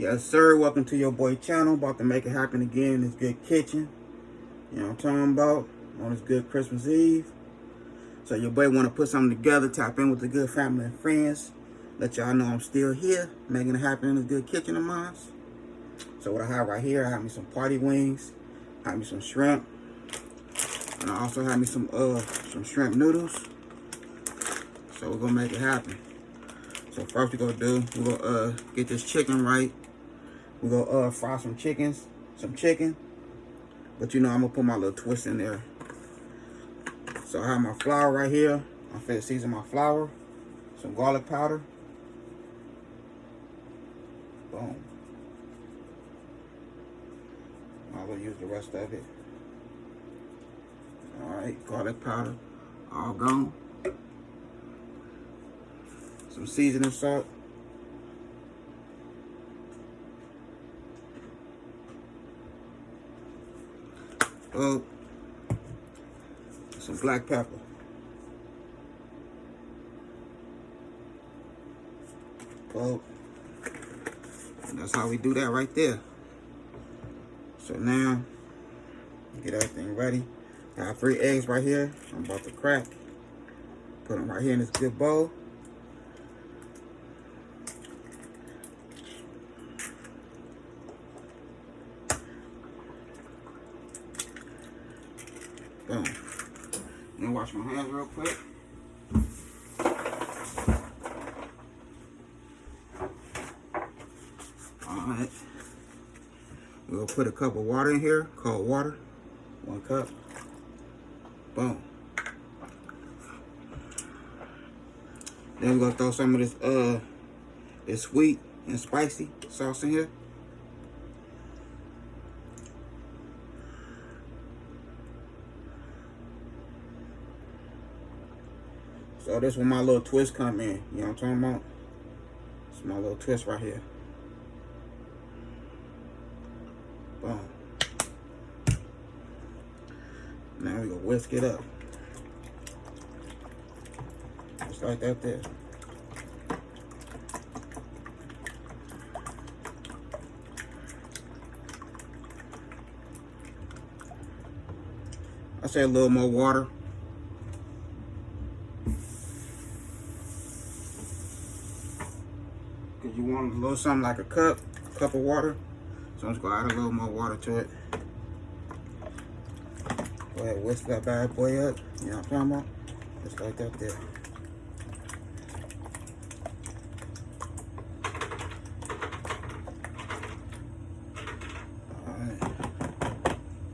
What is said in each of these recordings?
Yes, sir. Welcome to your boy channel. About to make it happen again in this good kitchen. You know what I'm talking about? On this good Christmas Eve. So your boy want to put something together, tap in with the good family and friends. Let y'all know I'm still here, making it happen in this good kitchen of mine. So what I have right here, I have me some party wings, I have me some shrimp, and I also have me some shrimp noodles. So we're gonna make it happen. So first we're gonna get this chicken right. We're gonna fry some chicken. But you know I'm gonna put my little twist in there. So I have my flour right here. I'm finna season my flour. Some garlic powder. Boom. I'm gonna use the rest of it. Alright, garlic powder. All gone. Some seasoning salt. Some black pepper. And that's how we do that right there. So now, get everything ready. I have 3 eggs right here. I'm about to crack. Put them right here in this good bowl. Boom. Then wash my hands real quick. Alright. We'll put a cup of water in here, cold water. 1 cup. Boom. Then we're gonna throw some of this sweet and spicy sauce in here. So this is where my little twist come in. You know what I'm talking about? It's my little twist right here. Boom. Now we gonna whisk it up. Just like that there. I say a little more water. Cause you want a little something like a cup of water. So I'm just gonna add a little more water to it. Go ahead and whisk that bad boy up. You know what I'm talking about? Just like that there. Alright.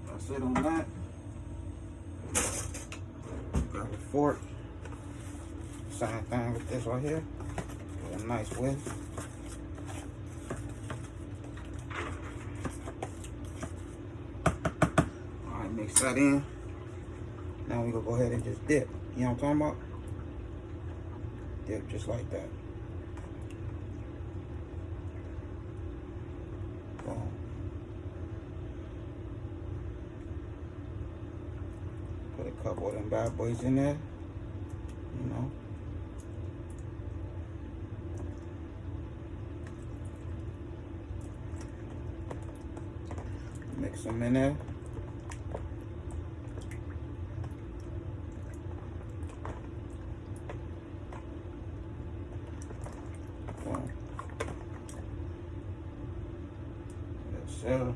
That's it on that. Grab a fork. Same thing with this right here. Get a nice whisk. Mix that in. Now we're gonna go ahead and just dip. You know what I'm talking about? Dip just like that. Boom. Put a couple of them bad boys in there. You know. Mix them in there. So,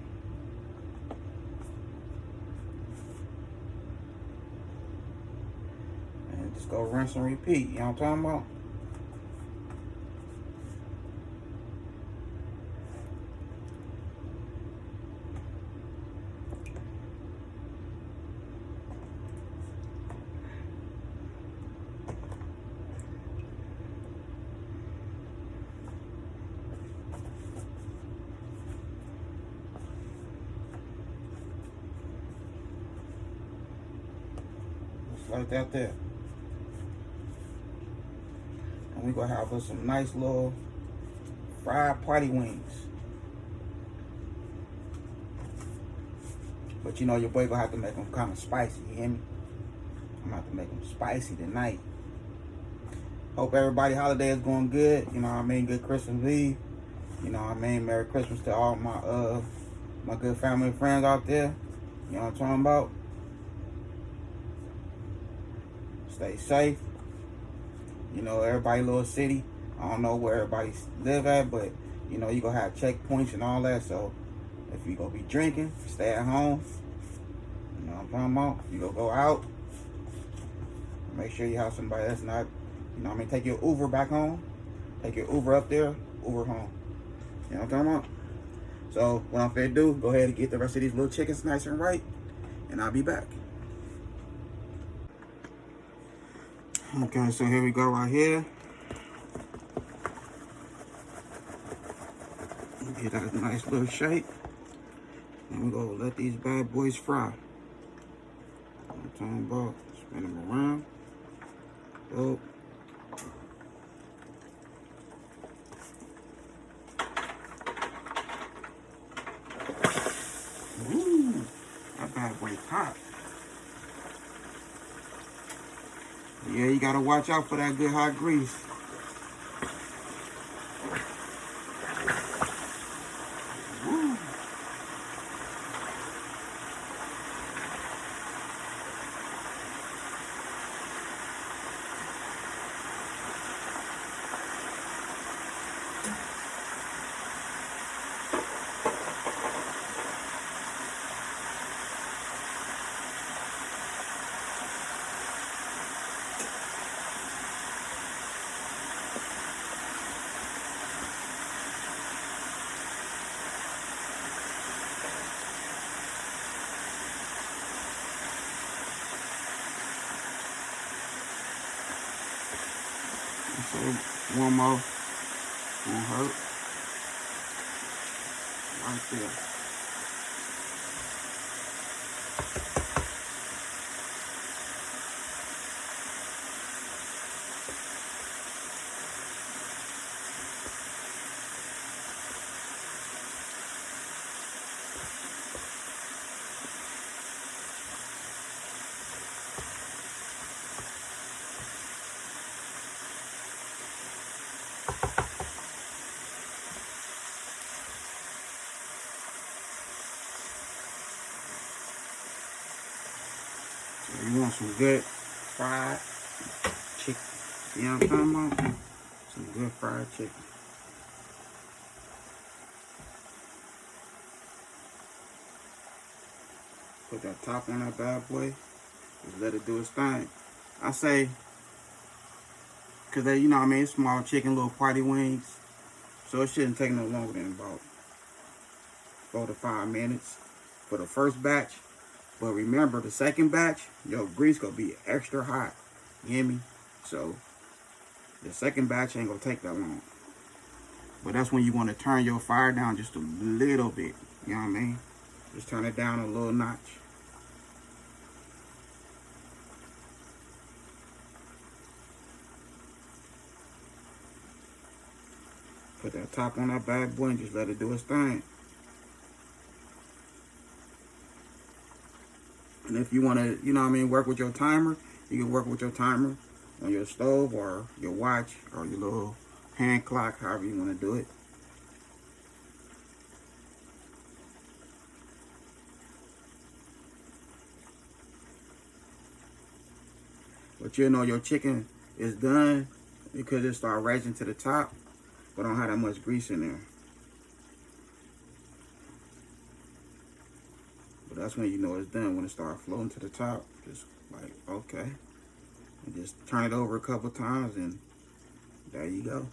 and just go rinse and repeat. You know what I'm talking about? Like that there. And we're gonna have us some nice little fried party wings. But you know your boy gonna have to make them kind of spicy, you hear me? I'm gonna have to make them spicy tonight. Hope everybody holiday is going good. You know what I mean? Good Christmas Eve. You know what I mean? Merry Christmas to all my good family and friends out there. You know what I'm talking about? Stay safe. You know, everybody little city. I don't know where everybody live at, but you know, you gonna have checkpoints and all that. So if you gonna be drinking, stay at home. You know what I'm talking about? You gonna go out. Make sure you have somebody that's not, you know what I mean? Take your Uber back home. Take your Uber up there, Uber home. You know what I'm talking about? So what I'm finna do, go ahead and get the rest of these little chickens nice and right, and I'll be back. Okay, so here we go right here. Get that nice little shape. And we're gonna let these bad boys fry. I'm talking about, spin them around. Oh. Ooh, that bad boy hot. Yeah, you gotta watch out for that good hot grease. Woo. So one more won't hurt. Right there. So you want some good fried chicken. You know what I'm talking about? Some good fried chicken. Put that top on that bad boy. Just let it do its thing. I say, cause they, you know what I mean, small chicken, little party wings. So it shouldn't take no longer than about 4 to 5 minutes for the first batch. But remember, the second batch, your grease gonna be extra hot. You hear me? So the second batch ain't gonna take that long. But that's when you want to turn your fire down just a little bit. You know what I mean? Just turn it down a little notch. Put that top on that bad boy and just let it do its thing. And if you want to, you know what I mean, work with your timer, you can work with your timer on your stove or your watch or your little hand clock, however you want to do it. But you know your chicken is done because it start rising to the top, but don't have that much grease in there. But that's when you know it's done, when it starts floating to the top. Just like, okay. And just turn it over a couple times and there you go.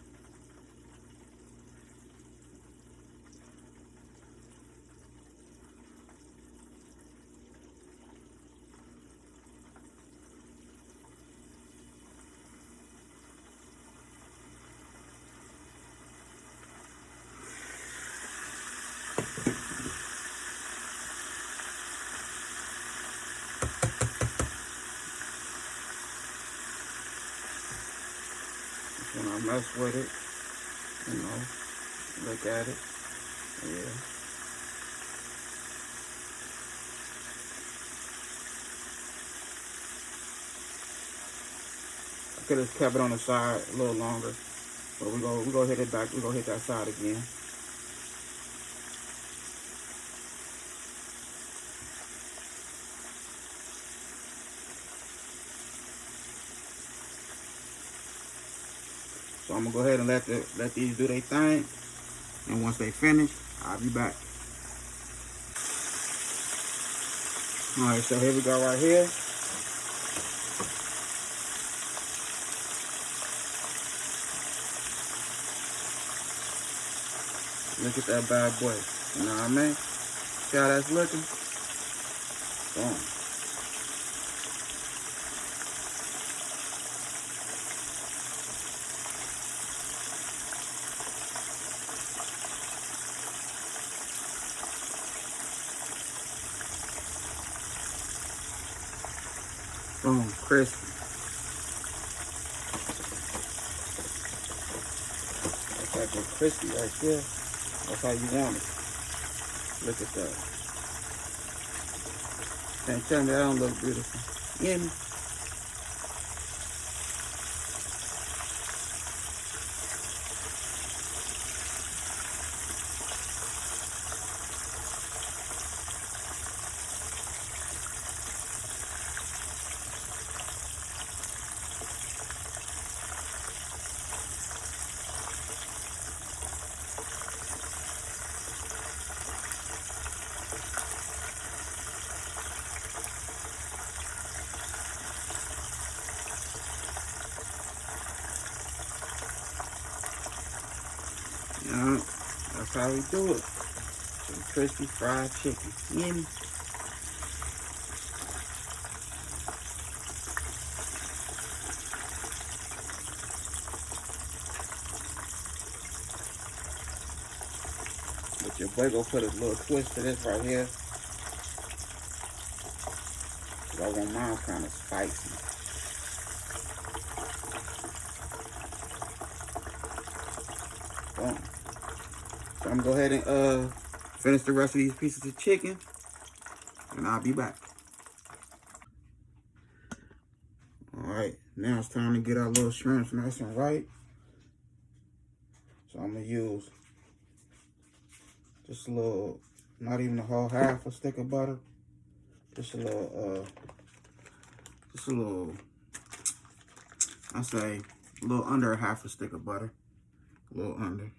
When I mess with it, you know, look at it, yeah. I could have kept it on the side a little longer, but we go hit it back. We go hit that side again. So I'm gonna go ahead and let these do their thing. And once they finish, I'll be back. Alright, so here we go right here. Look at that bad boy. You know what I mean? See how that's looking? Boom. Boom, crispy. That's like a crispy right there. That's how you want it. Look at that. Can't tell me that don't look beautiful. You hear me? Yeah, that's how we do it. Some crispy fried chicken. You hear me? But your boy gonna put a little twist to this right here. Cause I want mine kind of spicy. Boom. So I'm gonna go ahead and finish the rest of these pieces of chicken, and I'll be back. All right, now it's time to get our little shrimps nice and right. So I'm gonna use just a little, not even a whole half a stick of butter, just a little, I say a little under a half a stick of butter, a little under.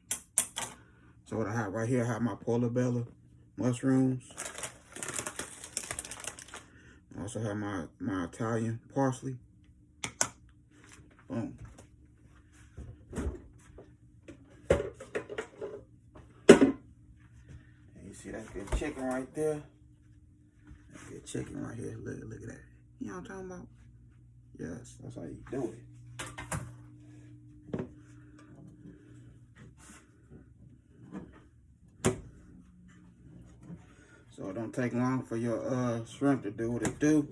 So what I have right here, I have my portobello mushrooms. I also have my Italian parsley. Boom. And you see that good chicken right there? That good chicken right here. Look at that. You know what I'm talking about? Yes, that's how you do it. So it don't take long for your shrimp to do what it do.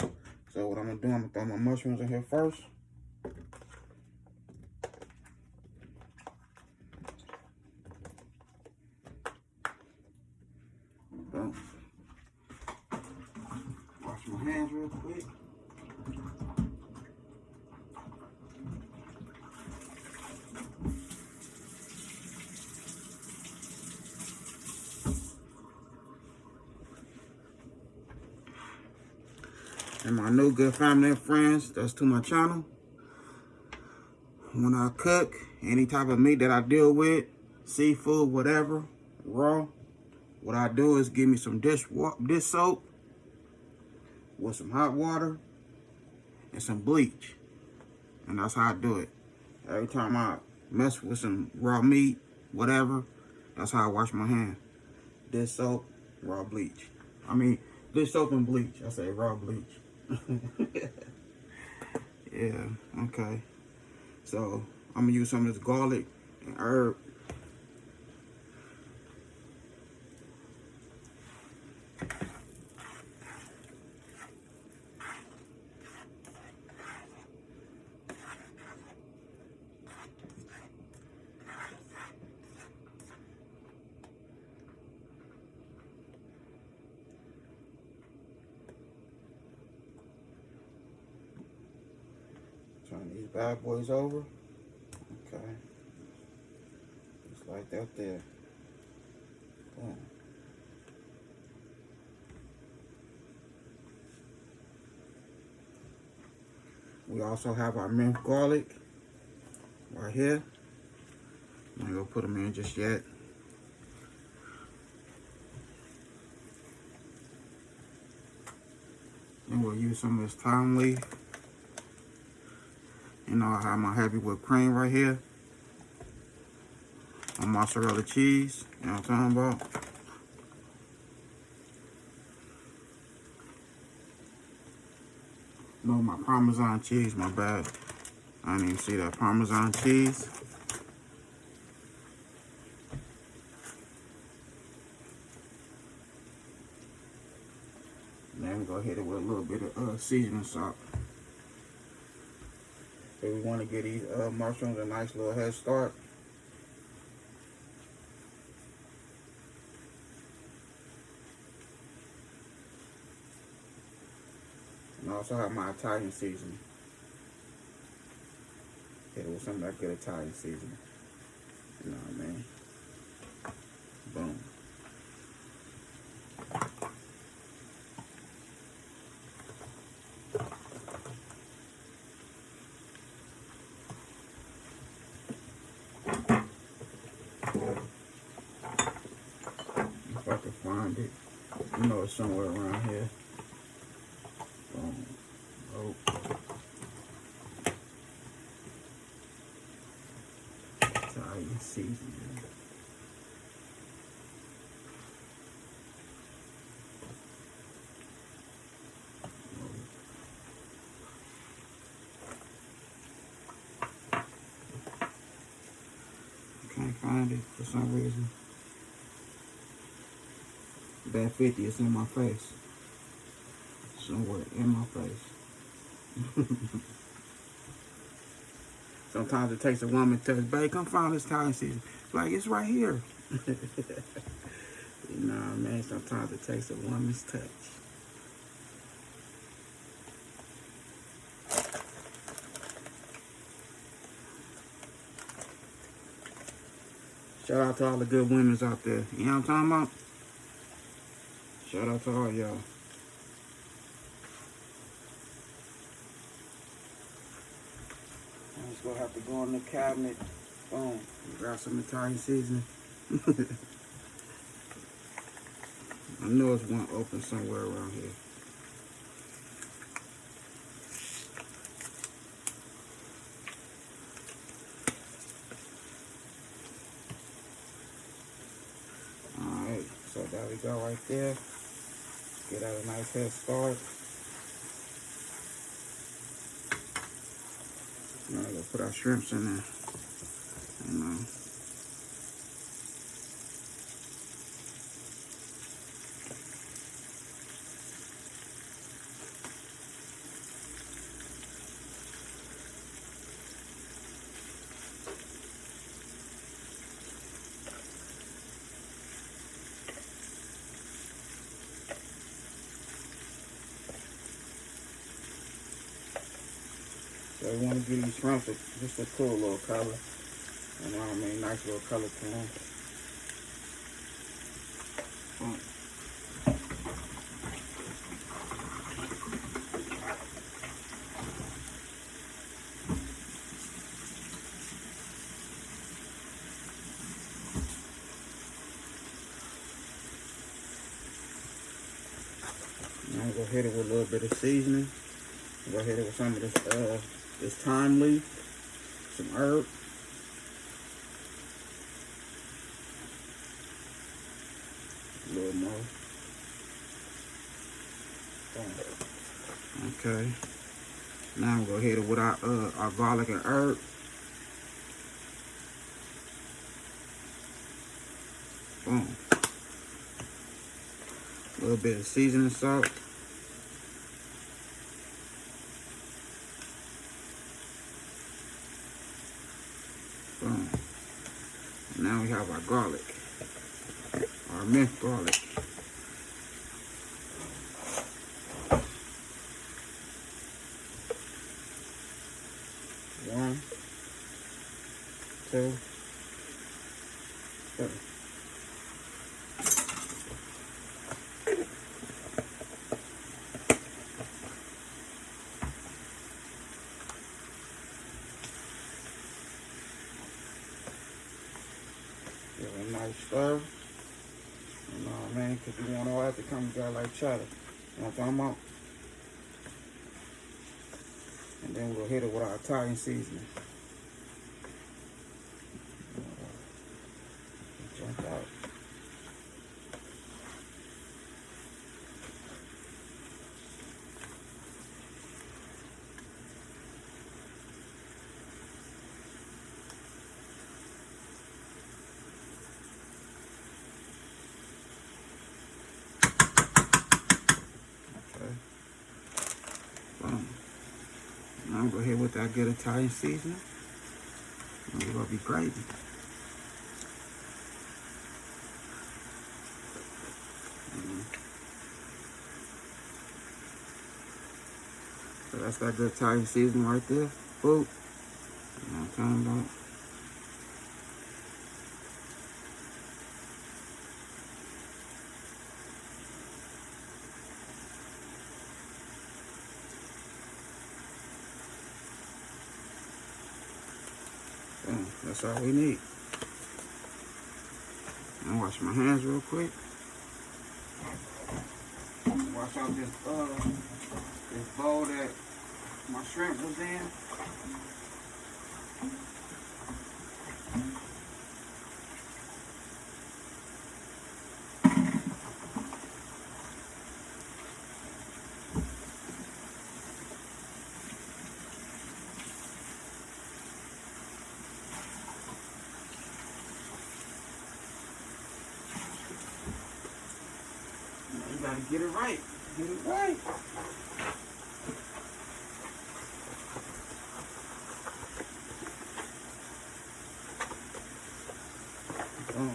So what I'm gonna do, I'm gonna throw my mushrooms in here first. Boom. Wash my hands real quick. And my new good family and friends that's to my channel. When I cook any type of meat that I deal with, seafood, whatever, raw, what I do is give me some dish soap with some hot water and some bleach. And that's how I do it. Every time I mess with some raw meat, whatever, that's how I wash my hands. Dish soap, raw bleach. I mean, dish soap and bleach. I say raw bleach. Yeah, okay. So I'm gonna use some of this garlic and herb. Turn these bad boys over. Okay. Just like that there. Boom. We also have our minced garlic right here. I'm not gonna put them in just yet. And we'll use some of this thyme leaf. You know, I have my heavy whipped cream right here. My mozzarella cheese. You know what I'm talking about? No, my Parmesan cheese, my bad. I didn't even see that Parmesan cheese. Then we're gonna hit it with a little bit of seasoning salt. So we want to get these mushrooms a nice little head start. And I also have my Italian seasoning. Hit it with some of that good Italian seasoning. You know what I mean? Boom. If I can find it. You know it's somewhere around here. Boom. Oh. Italian seasoning. Can't find it for some reason. That 50 is in my face. Somewhere in my face. Sometimes it takes a woman to touch, babe, come find this Italian season. Like, it's right here. You know what I mean? Sometimes it takes a woman's touch. Shout out to all the good women out there. You know what I'm talking about? Shout out to all y'all. I'm just gonna have to go in the cabinet. Boom. Grab some Italian seasoning. I know it's one open somewhere around here. Alright, so there we go right there. Get out a nice head start. Now we'll put our shrimps in there. You know. So we want to give these shrimps just a cool little color. You know what I mean? Nice little color to them. Now I'm gonna hit it with a little bit of seasoning. I'm gonna hit it with some of this thyme leaf, some herb. A little more. Okay. Now I'm gonna hit it with our garlic and herb. Boom. A little bit of seasoning salt. Boom. And now we have our garlic. Our minced garlic. One, two, three. nice stir. You know what I mean? Because you want all that to come together like cheddar. You know what I'm talking about? And then we'll hit it with our Italian seasoning. Jump out. Okay. Boom. Now I'm going to hit with that good Italian seasoning. And it's going to be crazy. So that's that good Italian seasoning right there. Boom. You know what I'm talking about? Boom. That's all we need. I'm wash my hands real quick. Wash out this bowl that my shrimp was in. You gotta get it right. Get it right. Boom.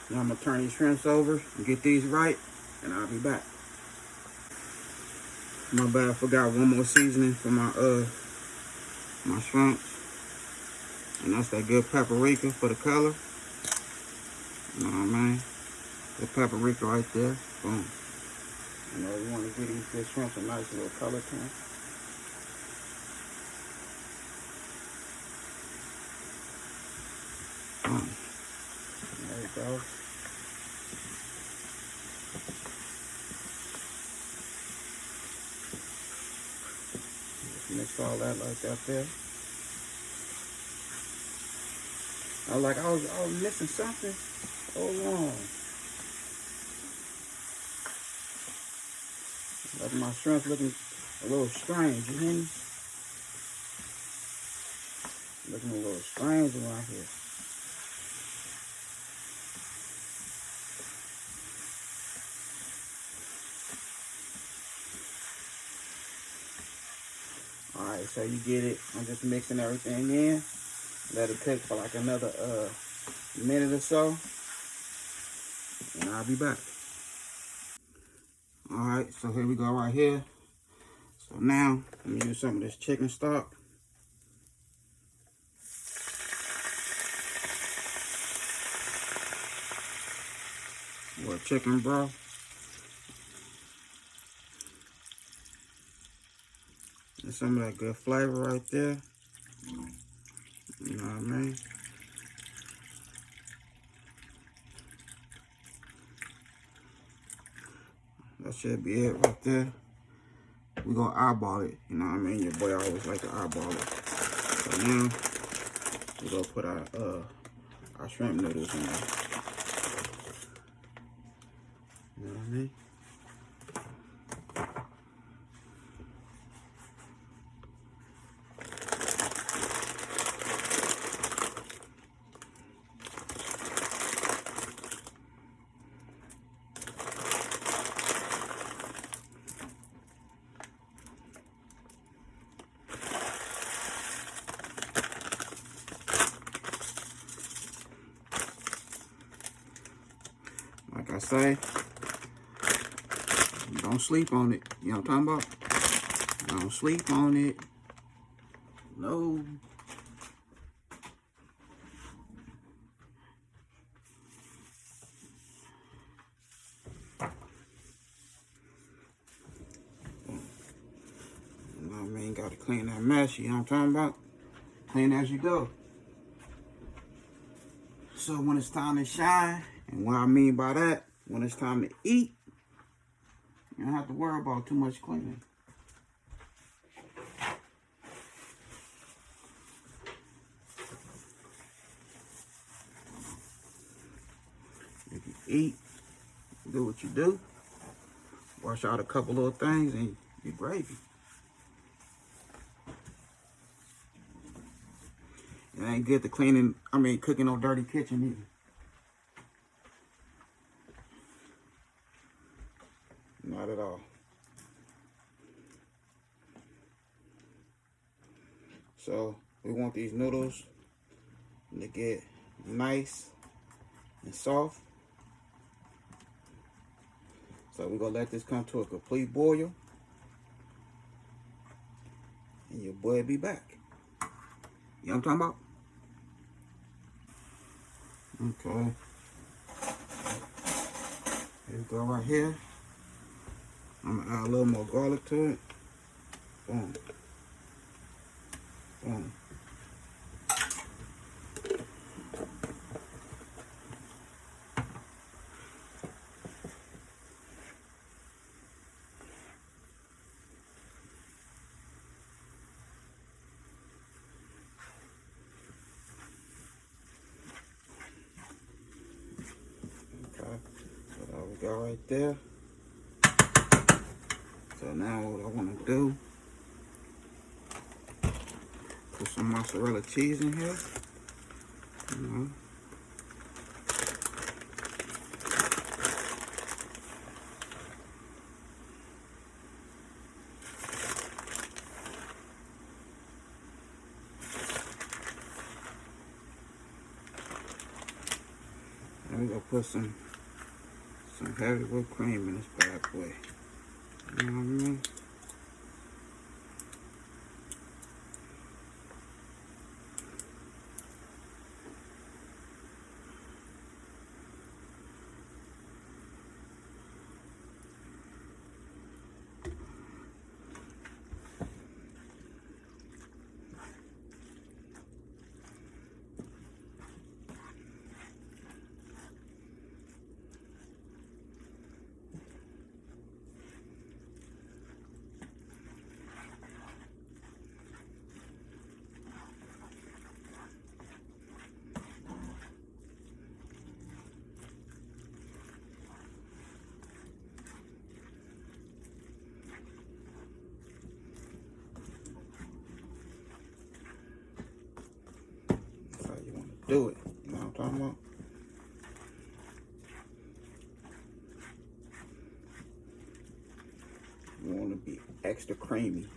Now I'm gonna turn these shrimps over and get these right, and I'll be back. My bad, I forgot one more seasoning for my my shrimps. And that's that good paprika for the color. You know what I mean? The paprika right there. Boom. You know, we want to give these good shrimps a nice little color tone. Boom. There you go. Just mix all that like that there. I was missing something. Hold on. Like my shrimp looking a little strange, you hear me? Looking a little strange around here. Alright, so you get it. I'm just mixing everything in. Let it cook for like another minute or so. And I'll be back. Alright, so here we go right here. So now, I'm going to use some of this chicken stock. Or chicken broth. And some of that good flavor right there. You know what I mean? That should be it right there. We're going to eyeball it. You know what I mean? Your boy always like to eyeball it. So now, we're going to put our shrimp noodles in there. You know what I mean? Like I say, don't sleep on it. You know what I'm talking about? Don't sleep on it. No. clean that mess, you know what I'm talking about? Clean as you go. So when it's time to shine, and what I mean by that, when it's time to eat, you don't have to worry about too much cleaning. If you eat, do what you do, wash out a couple little things, and you're gravy. It ain't good to cooking no dirty kitchen either. Not at all. So we want these noodles to get nice and soft. So we're gonna let this come to a complete boil. And your boy will be back. You know what I'm talking about? Okay. Here we go right here. I'm gonna add a little more garlic to it. Boom. Boom. Okay. So there we go right there. So now what I want to do, put some mozzarella cheese in here. You know. And we're gonna put some heavy whipped cream in this bad boy. You know what I mean? That's how you want to do it. You know what I'm talking about? You want to be extra creamy.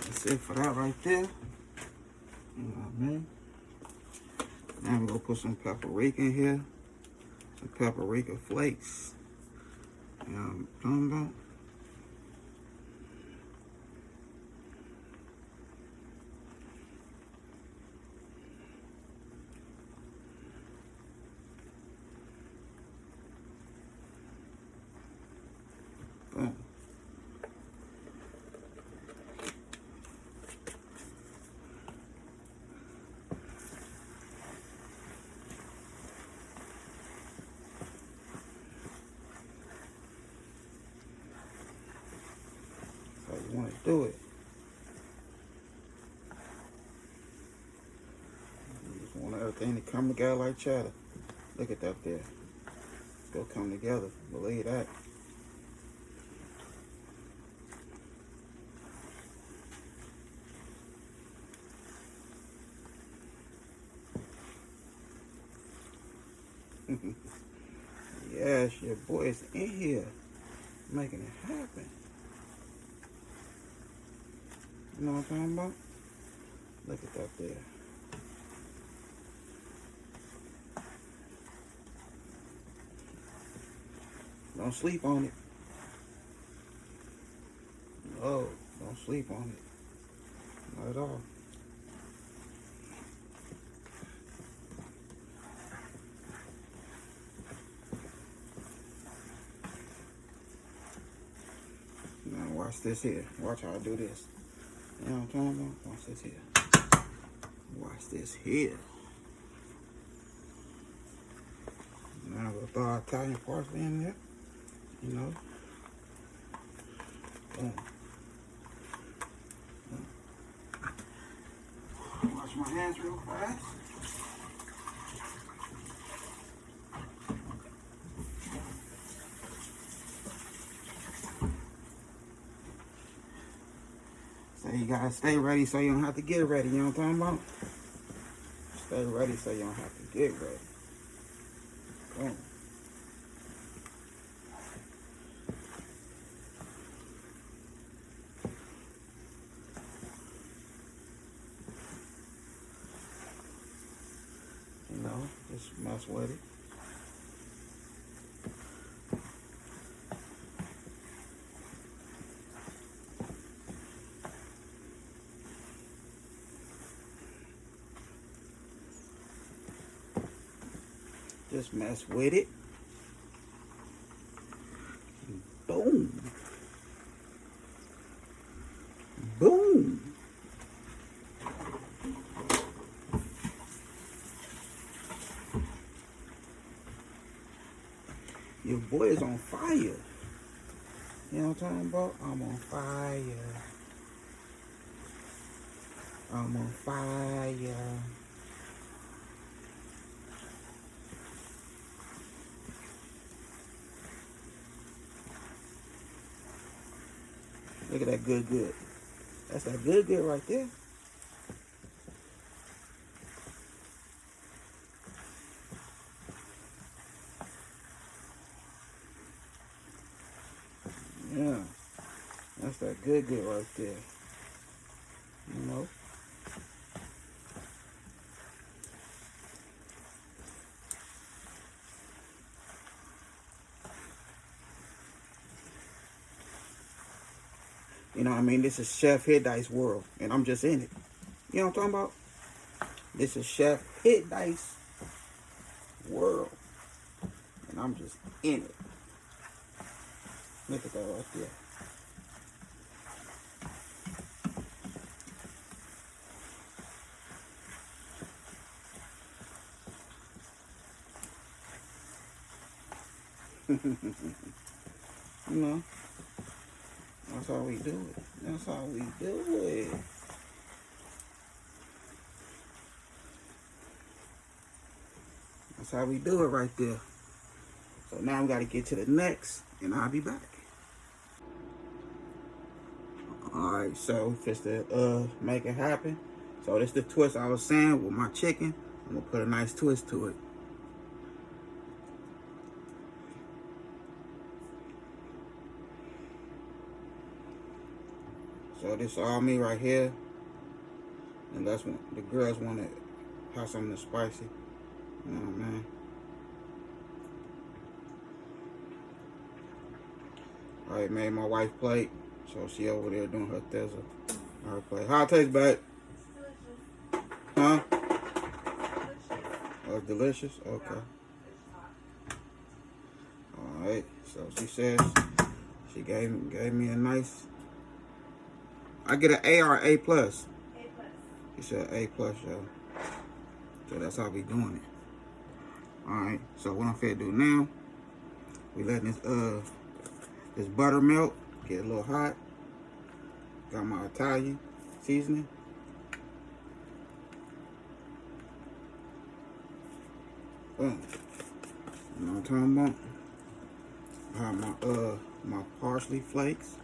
That's it for that right there. You know what I mean? Now we're gonna put some paprika in here. Some paprika flakes. You know what I'm talking about? Boom. That's how you want to do it. everything to come together like cheddar. Look at that there. Go come together. Believe that. Yes, your boy is in here making it happen. You know what I'm talking about? Look at that there. Don't sleep on it. No, don't sleep on it. Not at all. Now watch this here. Watch how I do this. You know what I'm talking about? Watch this here. Watch this here. Now we'll throw our Italian parsley in there. You know. Boom. Wash my hands real fast. So you gotta stay ready so you don't have to get ready. You know what I'm talking about? Stay ready so you don't have to get ready. Boom. You know, just mess with it. Just mess with it. Boom. Boom. Your boy is on fire. You know what I'm talking about? I'm on fire. I'm on fire. Look at that good. That's that good right there. Yeah. That's that good right there. You know? You know what I mean? This is Chef Hit Dice world, and I'm just in it. You know what I'm talking about? This is Chef Hit Dice world, and I'm just in it. Look at that right there. You know, that's how we do it. That's how we do it. That's how we do it right there. So now we got to get to the next, and I'll be back. Alright, so just to make it happen. So this the twist I was saying with my chicken. I'm going to put a nice twist to it. So this all me right here. And that's when the girls want to have something spicy. You know what I mean? I made my wife plate. So she over there doing her thizzle. Her plate. How it taste, babe? Huh? Oh, it's delicious? Okay. Alright. So she says she gave me a nice. I get an A or A plus. A plus. She said A plus, y'all. So that's how we doing it. Alright, so what I'm finna do now, we letting this buttermilk get a little hot. Got my Italian seasoning. Boom. You know what I'm talking about? I have my parsley flakes.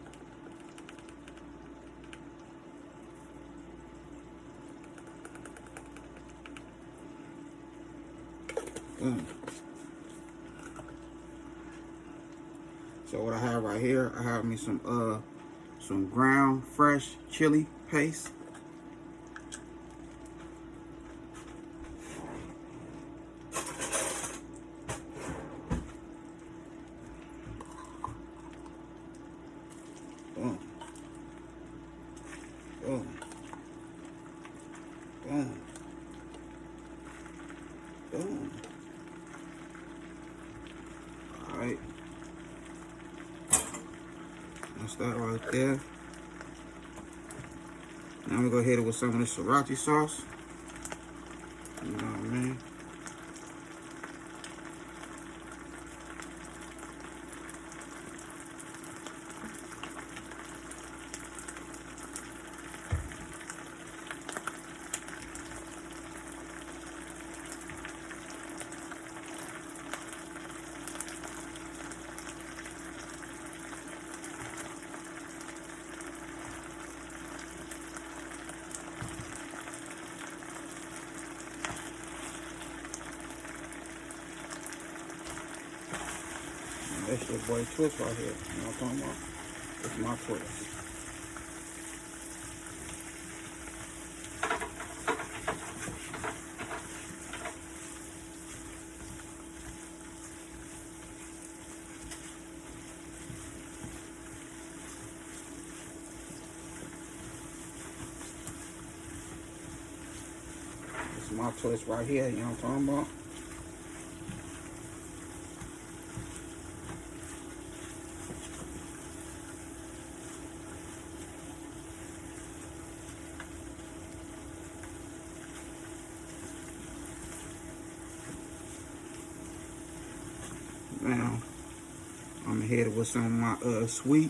Boom. So what I have right here, I have me some ground fresh chili paste. Boom. Boom. Boom. Boom. Alright. That's that right there. Now we're gonna hit it with some of this sriracha sauce. You know what I mean? That's your boy Twist right here. You know what I'm talking about? It's my twist. It's my twist right here. You know what I'm talking about? Now, I'm gonna hit it with some of my sweet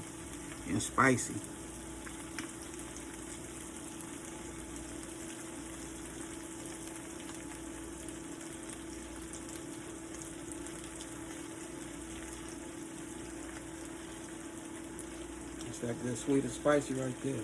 and spicy. It's that good sweet and spicy right there.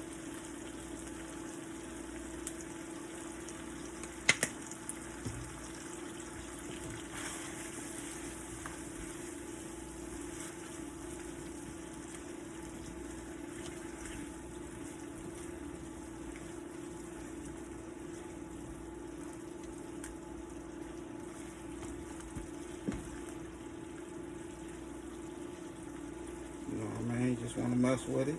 You know what I mean? Just want to mess with it.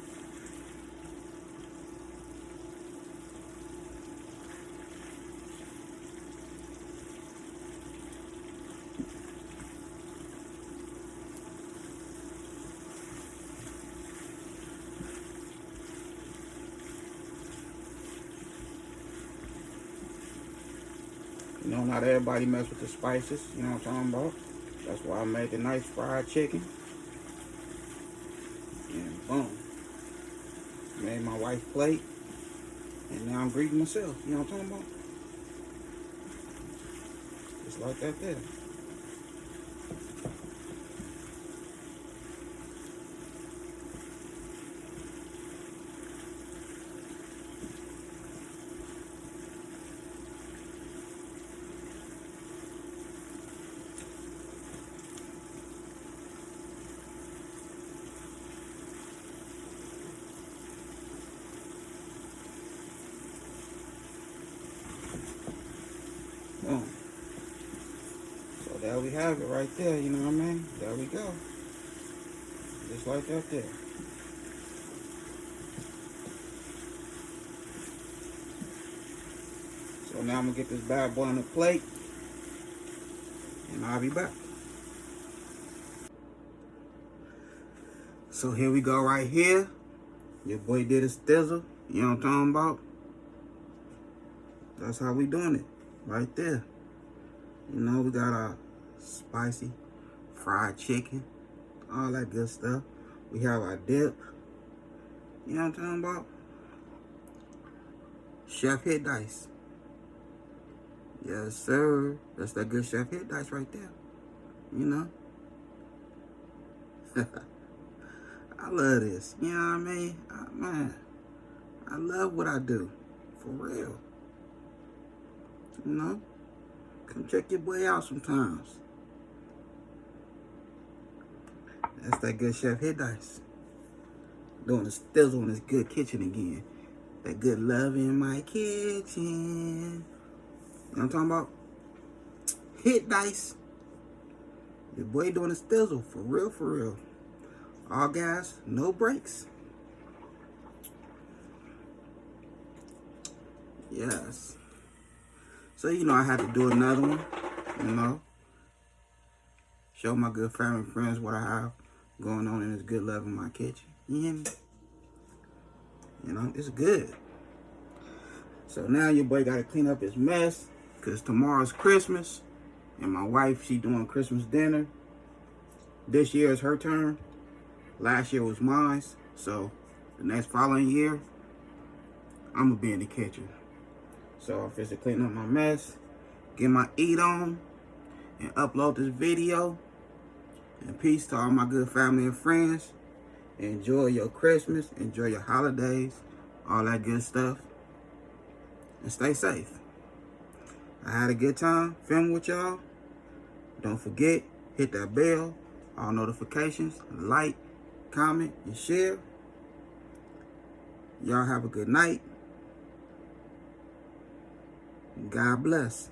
You know, not everybody mess with the spices. You know what I'm talking about? That's why I made the nice fried chicken. And boom. Made my wife plate. And now I'm greeting myself. You know what I'm talking about? Just like that there. Boom. So there we have it right there, you know what I mean? There we go. Just like that there. So now I'm gonna get this bad boy on the plate and I'll be back. So here we go right here. Your boy did his thizzle. You know what I'm talking about? That's how we doing it. Right there. You know, we got our spicy fried chicken. All that good stuff. We have our dip. You know what I'm talking about? Chef hit dice. Yes, sir. That's that good chef hit dice right there. You know? I love this. You know what I mean? Man, I love what I do. For real. You know? Come check your boy out sometimes. That's that good chef hit dice. Doing the stizzle in this good kitchen again. That good love in my kitchen. You know what I'm talking about? Hit dice. Your boy doing the stizzle. For real, for real. All gas, no brakes. Yes. So, you know, I had to do another one. You know? Show my good family and friends what I have going on in this good love in my kitchen. You hear me? You know, it's good. So now your boy got to clean up his mess because tomorrow's Christmas. And my wife, she doing Christmas dinner. This year is her turn. Last year was mine. So the next following year, I'm going to be in the kitchen. So I'm fixing to clean up my mess, get my eat on, and upload this video. And peace to all my good family and friends. Enjoy your Christmas. Enjoy your holidays. All that good stuff. And stay safe. I had a good time filming with y'all. Don't forget, hit that bell, all notifications, like, comment, and share. Y'all have a good night. God bless.